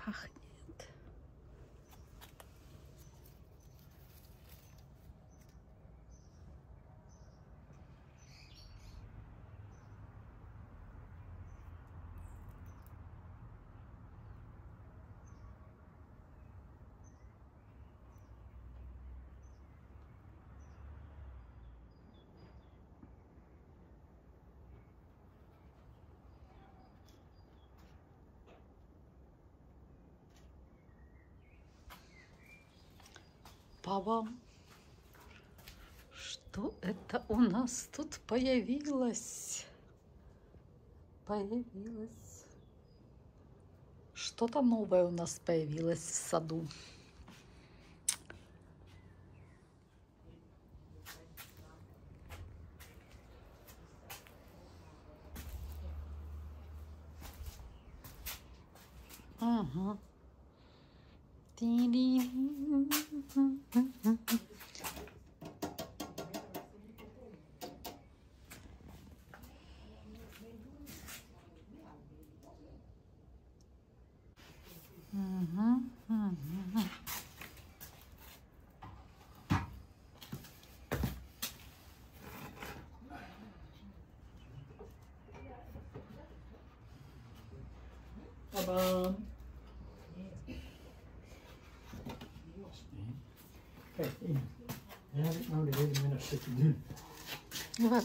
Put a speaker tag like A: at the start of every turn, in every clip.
A: пахнет. Папа, что это у нас тут появилось? Что-то новое у нас появилось в саду. Ага.
B: Papa. Kijk, Ine. Daar heb ik nou de hele middag zitten doen.
A: Wat?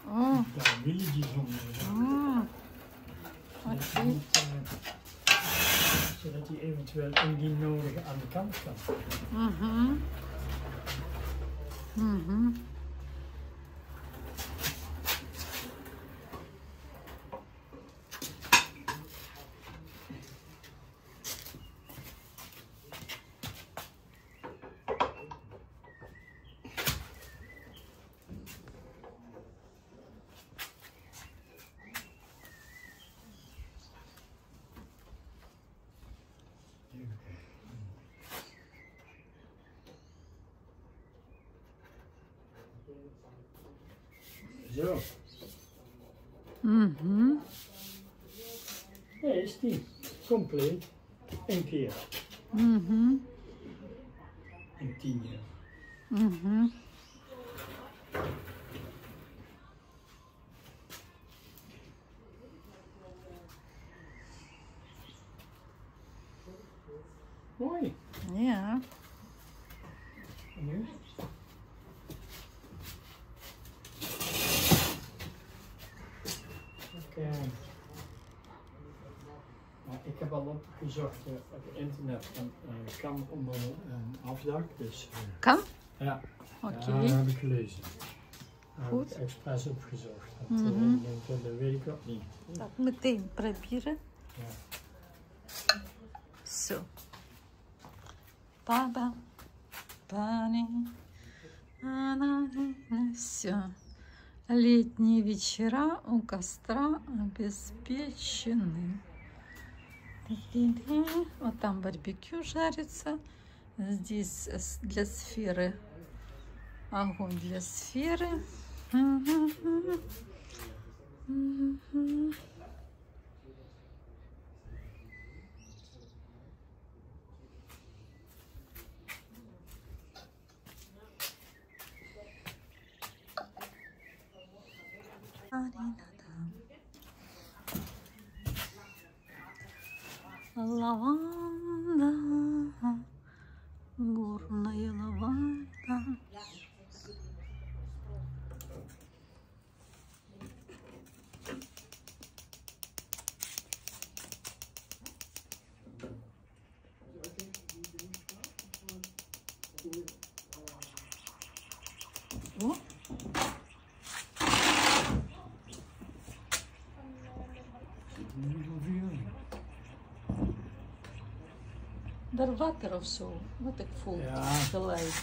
A: Oh.
B: Daar willetjes onder.
A: Oké.
B: Zodat hij eventueel indien nodig aan de kant kan. Zo. Ja, is die. Compleet. Eén keer. In 10 jaar. Mooi.
A: Ja.
B: En nu? Ik heb al opgezocht op internet en kan onder een afdak. Dus,
A: Kan?
B: Ja,
A: Oké.
B: ja, dat heb ik gelezen. Daar heb
A: Goed.
B: ik expres opgezocht. Dat weet ik ook niet.
A: Dat meteen proberen.
B: Ja.
A: Zo. Папа, пани, все. Летние вечера у костра обеспечены. Вот там барбекю жарится. Здесь для сферы. Огонь для сферы. Лаванда, горная лаванда. О. Daar water of zo, wat ik voel.
B: Ja.
A: Geluiden.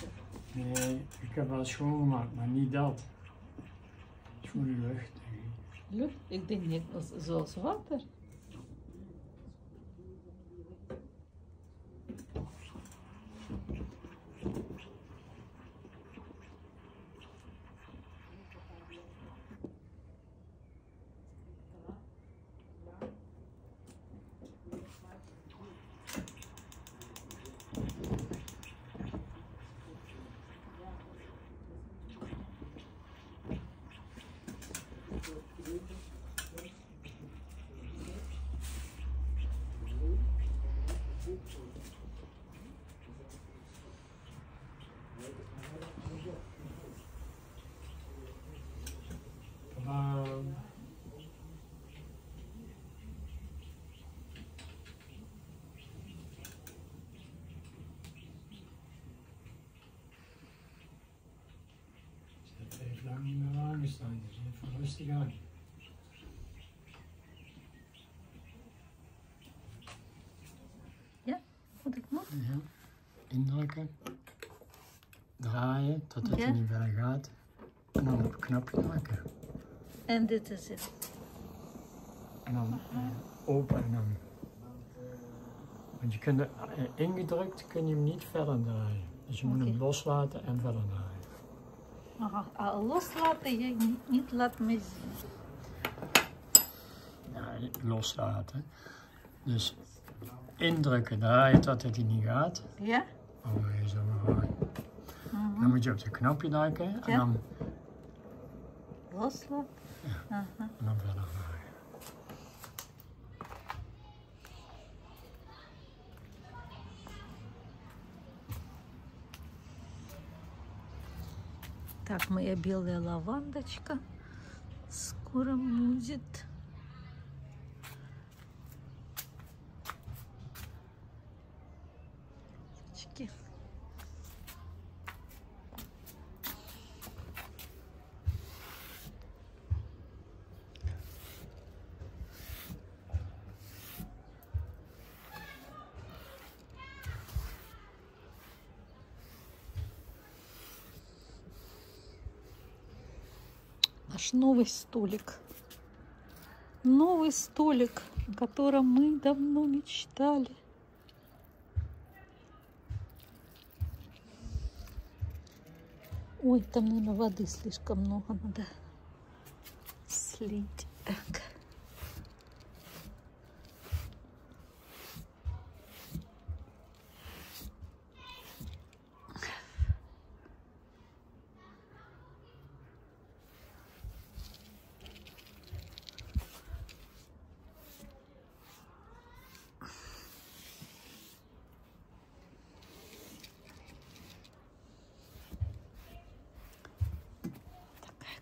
B: Nee, ik heb wel schoongemaakt, maar niet dat. Het is voor de lucht.
A: Lucht? Ik denk niet zoals water.
B: Heeft lang niet meer aangestaan, dus even rustig aan.
A: Ja, moet ik nog?
B: Ja. Indrukken, draaien tot het
A: Ja.
B: er niet verder gaat en dan op het knopje drukken.
A: En dit is het.
B: En dan open en dan. Want je kunt ingedrukt kun je hem niet verder draaien. Dus je moet hem
A: Oké.
B: loslaten en verder draaien.
A: Aha, loslaten, je niet laat me zien.
B: Ja, loslaten. Dus indrukken, draaien tot het er niet gaat.
A: Ja?
B: Oh, je zo gewoon. Dan moet je op het knopje drukken en,
A: Ja.
B: dan,
A: Loslaten. Aha.
B: en dan verder draaien.
A: Так, моя белая лавандочка скоро будет. Девочки. Наш новый столик. Новый столик, о котором мы давно мечтали. Ой, там, наверное, воды слишком много, надо слить. Так.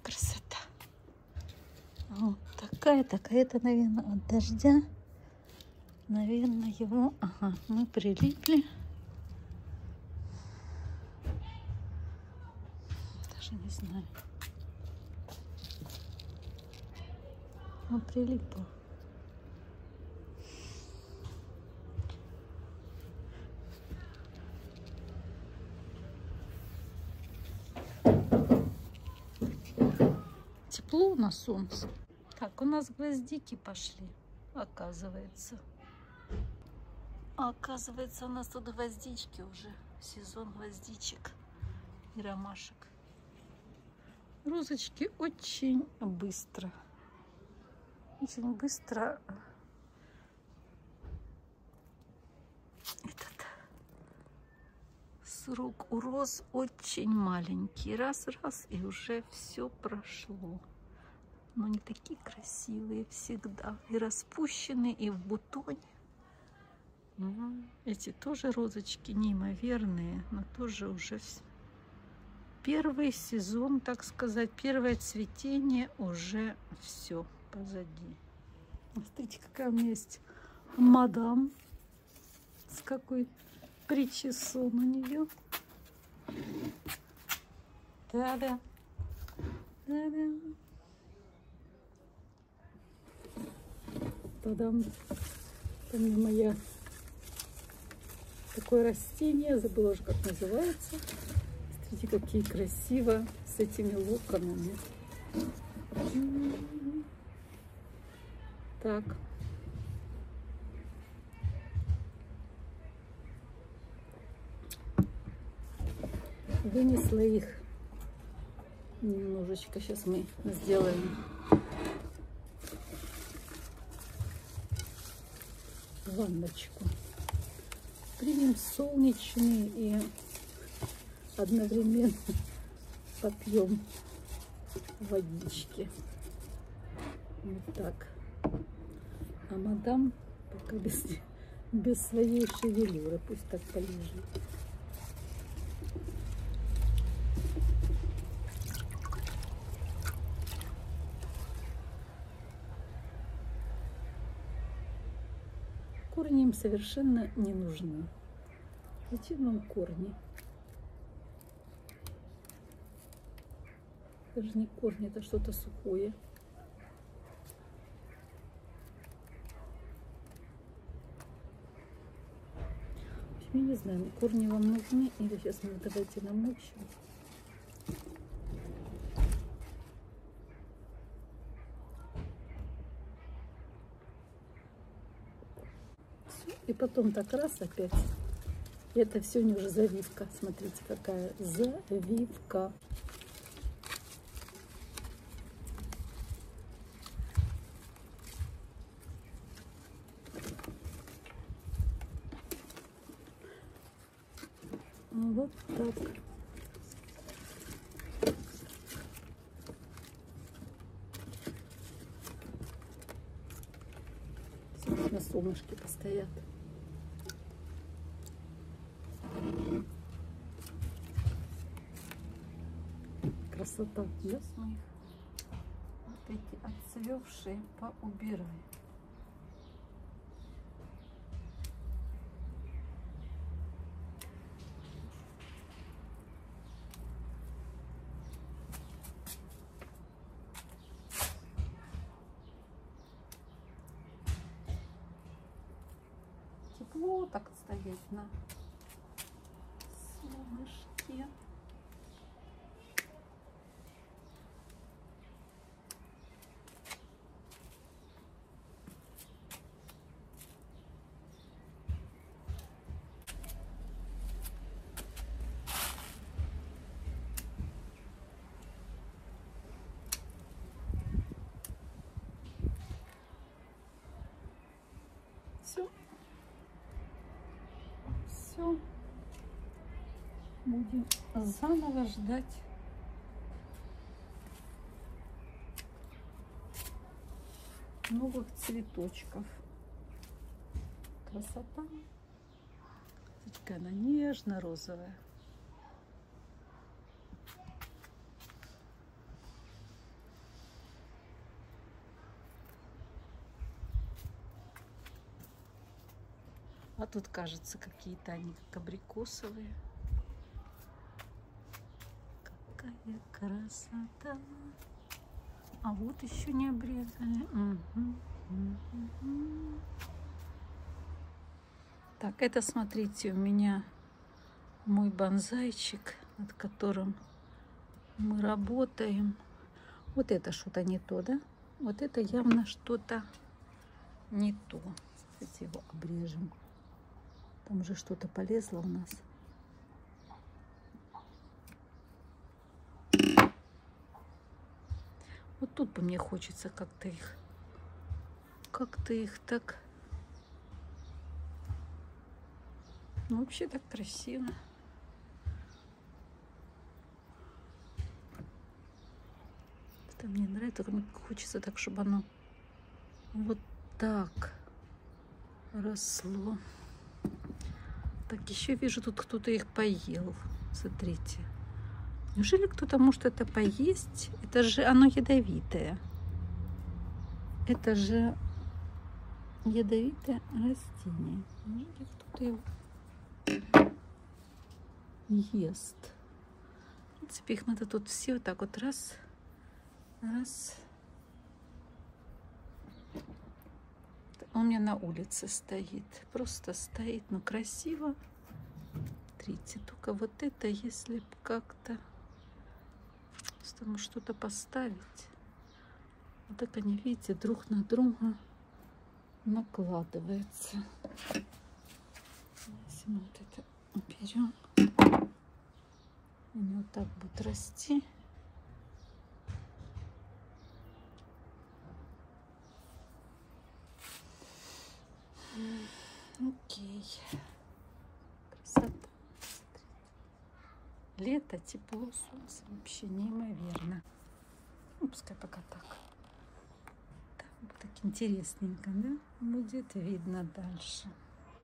A: Красота. Вот такая. Это, наверное, от дождя. Наверное, его... Ага, мы прилипли. Даже не знаю. Он прилипл. Тепло на солнце. Так, у нас гвоздики пошли, оказывается. Оказывается, у нас тут гвоздички уже. Сезон гвоздичек и ромашек. Розочки очень быстро. Очень быстро. Этот срок у роз очень маленький. Раз-раз, и уже все прошло. Но они такие красивые всегда. И распущенные, и в бутоне. Эти тоже розочки неимоверные, но тоже уже первый сезон, так сказать, первое цветение уже все позади. Смотрите, какая у меня есть мадам. С какой причесон у нее. Да-да. Да-да. Та-дам. Это моя такое растение, забыла уже, как называется. Смотрите, какие красиво с этими локонами. Так. Вынесла их немножечко. Сейчас мы сделаем ванночку. Примем солнечный и одновременно попьем водички. Вот так. А мадам пока без своей шевелюры. Пусть так полежит. Корни им совершенно не нужны. Зачем вам корни? Это же не корни, это что-то сухое. Я не знаю, корни вам нужны или сейчас мы давайте намочим. Все. И потом так раз опять. Это все не уже завивка. Смотрите, какая завивка. Вот так. Сейчас на солнышке постоят. Красота. Сейчас мы их вот эти отцвевшие поубираем. Тепло так стоять на солнышке. Все. Все. Будем заново ждать новых цветочков. Красота. Смотрите, она нежно-розовая. А тут, кажется, какие-то они как абрикосовые. Какая красота. А вот еще не обрезали. Так, это, смотрите, у меня мой бонсайчик, над которым мы работаем. Вот это что-то не то, да? Вот это явно что-то не то. Давайте его обрежем. Там уже что-то полезло у нас. Вот тут бы мне хочется как-то их так. Ну, вообще так красиво. Это мне нравится, мне хочется так, чтобы оно вот так росло. Так, еще вижу, тут кто-то их поел. Смотрите. Неужели кто-то может это поесть? Это же оно ядовитое. Это же ядовитое растение. Неужели кто-то его ест? В принципе, их надо тут все вот так вот раз. Он у меня на улице стоит. Просто стоит, но красиво. Смотрите, только вот это, если как-то что-то поставить. Вот так они, видите, друг на друга накладываются. Если мы вот это уберем, они вот так будут расти. Окей. Красота. Лето, тепло, солнце. Вообще неимоверно. Ну, пускай пока так. Интересненько, да? Будет видно дальше.